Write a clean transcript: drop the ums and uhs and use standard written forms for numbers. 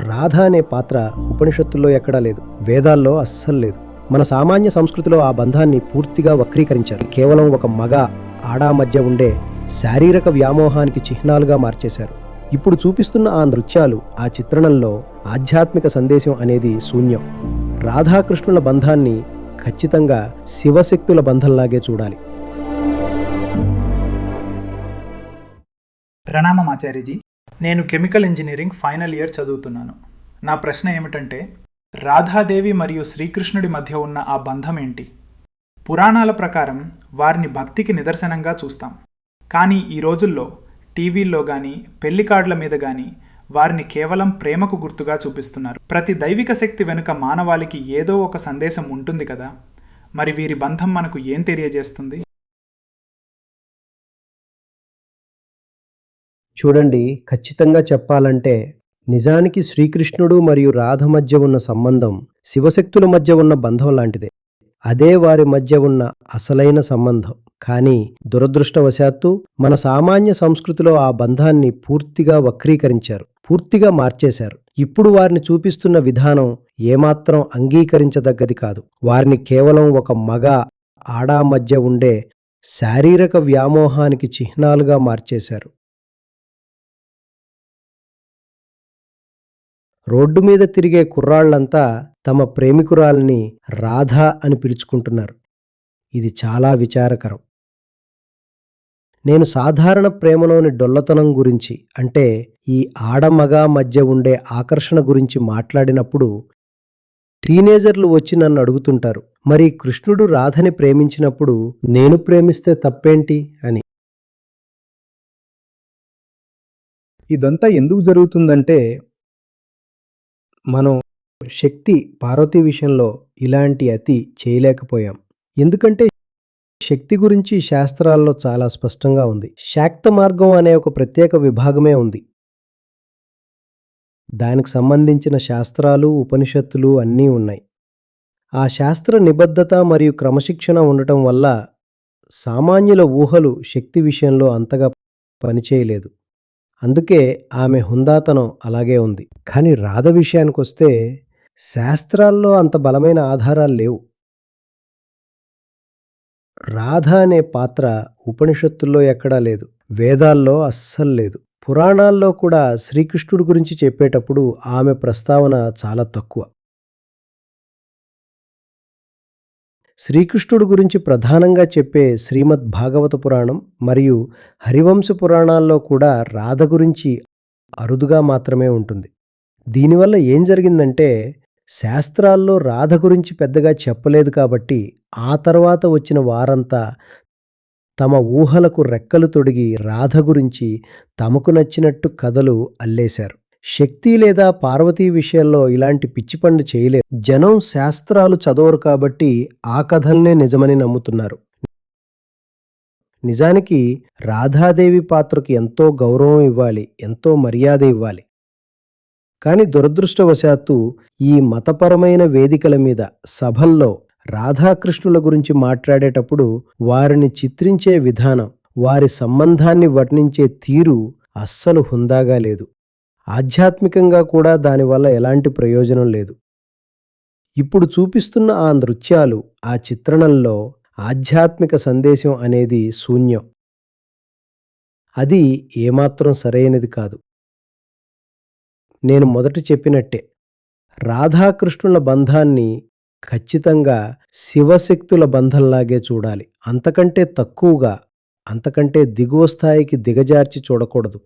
రాధ అనే పాత్ర ఉపనిషత్తుల్లో ఎక్కడా లేదు, వేదాల్లో అస్సలు లేదు. మన సామాన్య సంస్కృతిలో ఆ బంధాన్ని పూర్తిగా వక్రీకరించారు. కేవలం ఒక మగ ఆడా మధ్య ఉండే శారీరక వ్యామోహానికి చిహ్నాలుగా మార్చేశారు. ఇప్పుడు చూపిస్తున్న ఆ నృత్యాలు, ఆ చిత్రణంలో ఆధ్యాత్మిక సందేశం అనేది శూన్యం. రాధాకృష్ణుల బంధాన్ని ఖచ్చితంగా శివశక్తుల బంధంలాగే చూడాలి. ప్రణామం ఆచార్యజీ. నేను కెమికల్ ఇంజనీరింగ్ ఫైనల్ ఇయర్ చదువుతున్నాను. నా ప్రశ్న ఏమిటంటే, రాధాదేవి మరియు శ్రీకృష్ణుడి మధ్య ఉన్న ఆ బంధం ఏంటి? పురాణాల ప్రకారం వారిని భక్తికి నిదర్శనంగా చూస్తాం. కానీ ఈ రోజుల్లో టీవీల్లో కానీ పెళ్లి కార్డుల మీద కానీ వారిని కేవలం ప్రేమకు గుర్తుగా చూపిస్తున్నారు. ప్రతి దైవిక శక్తి వెనుక మానవాళికి ఏదో ఒక సందేశం ఉంటుంది కదా. మరి వీరి బంధం మనకు ఏం తెలియజేస్తుంది? చూడండి, ఖచ్చితంగా చెప్పాలంటే నిజానికి శ్రీకృష్ణుడు మరియు రాధ మధ్య ఉన్న సంబంధం శివశక్తుల మధ్య ఉన్న బంధం లాంటిదే. అదే వారి మధ్య ఉన్న అసలైన సంబంధం. కానీ దురదృష్టవశాత్తు మన సామాన్య సంస్కృతిలో ఆ బంధాన్ని పూర్తిగా వక్రీకరించారు, పూర్తిగా మార్చేశారు. ఇప్పుడు వారిని చూపిస్తున్న విధానం ఏమాత్రం అంగీకరించదగ్గది కాదు. వారిని కేవలం ఒక మగ ఆడా మధ్య ఉండే శారీరక వ్యామోహానికి చిహ్నాలుగా మార్చేశారు. రోడ్డు మీద తిరిగే కుర్రాళ్లంతా తమ ప్రేమికురాల్ని రాధా అని పిలుచుకుంటున్నారు. ఇది చాలా విచారకరం. నేను సాధారణ ప్రేమలోని డొల్లతనం గురించి, అంటే ఈ ఆడమగ మధ్య ఉండే ఆకర్షణ గురించి మాట్లాడినప్పుడు టీనేజర్లు వచ్చి నన్ను అడుగుతుంటారు, మరి కృష్ణుడు రాధని ప్రేమించినప్పుడు నేను ప్రేమిస్తే తప్పేంటి అని. ఇదంతా ఎందుకు జరుగుతుందంటే, మనం శక్తి పార్వతీ విషయంలో ఇలాంటి అతి చేయలేకపోయాం. ఎందుకంటే శక్తి గురించి శాస్త్రాల్లో చాలా స్పష్టంగా ఉంది. శాక్త మార్గం అనే ఒక ప్రత్యేక విభాగమే ఉంది. దానికి సంబంధించిన శాస్త్రాలు, ఉపనిషత్తులు అన్నీ ఉన్నాయి. ఆ శాస్త్ర నిబద్ధత మరియు క్రమశిక్షణ ఉండటం వల్ల సామాన్యుల ఊహలు శక్తి విషయంలో అంతగా పనిచేయలేదు. అందుకే ఆమె హుందాతనం అలాగే ఉంది. కానీ రాధ విషయానికొస్తే శాస్త్రాల్లో అంత బలమైన ఆధారాలు లేవు. రాధ అనే పాత్ర ఉపనిషత్తుల్లో ఎక్కడా లేదు, వేదాల్లో అస్సలు లేదు. పురాణాల్లో కూడా శ్రీకృష్ణుడి గురించి చెప్పేటప్పుడు ఆమె ప్రస్తావన చాలా తక్కువ. శ్రీకృష్ణుడి గురించి ప్రధానంగా చెప్పే శ్రీమద్ భాగవత పురాణం మరియు హరివంశ పురాణాల్లో కూడా రాధ గురించి అరుదుగా మాత్రమే ఉంటుంది. దీనివల్ల ఏం జరిగిందంటే, శాస్త్రాల్లో రాధ గురించి పెద్దగా చెప్పలేదు కాబట్టి ఆ తర్వాత వచ్చిన వారంతా తమ ఊహలకు రెక్కలు తొడిగి రాధ గురించి తమకు నచ్చినట్టు కథలు అల్లేశారు. శక్తి లేదా పార్వతీ విషయంలో ఇలాంటి పిచ్చి పనులు చేయలేదు. జనం శాస్త్రాలు చదవరు కాబట్టి ఆ కథల్నే నిజమని నమ్ముతున్నారు. నిజానికి రాధాదేవి పాత్రకు ఎంతో గౌరవం ఇవ్వాలి, ఎంతో మర్యాద ఇవ్వాలి. కానీ దురదృష్టవశాత్తు ఈ మతపరమైన వేదికల మీద, సభల్లో రాధాకృష్ణుల గురించి మాట్లాడేటప్పుడు వారిని చిత్రించే విధానం, వారి సంబంధాన్ని వర్ణించే తీరు అస్సలు హుందాగా లేదు. ఆధ్యాత్మికంగా కూడా దానివల్ల ఎలాంటి ప్రయోజనం లేదు. ఇప్పుడు చూపిస్తున్న ఆ నృత్యాలు, ఆ చిత్రణంలో ఆధ్యాత్మిక సందేశం అనేది శూన్యం. అది ఏమాత్రం సరైనది కాదు. నేను మొదట చెప్పినట్టే, రాధాకృష్ణుల బంధాన్ని ఖచ్చితంగా శివశక్తుల బంధంలాగే చూడాలి. అంతకంటే తక్కువగా, అంతకంటే దిగువ స్థాయికి దిగజార్చి చూడకూడదు.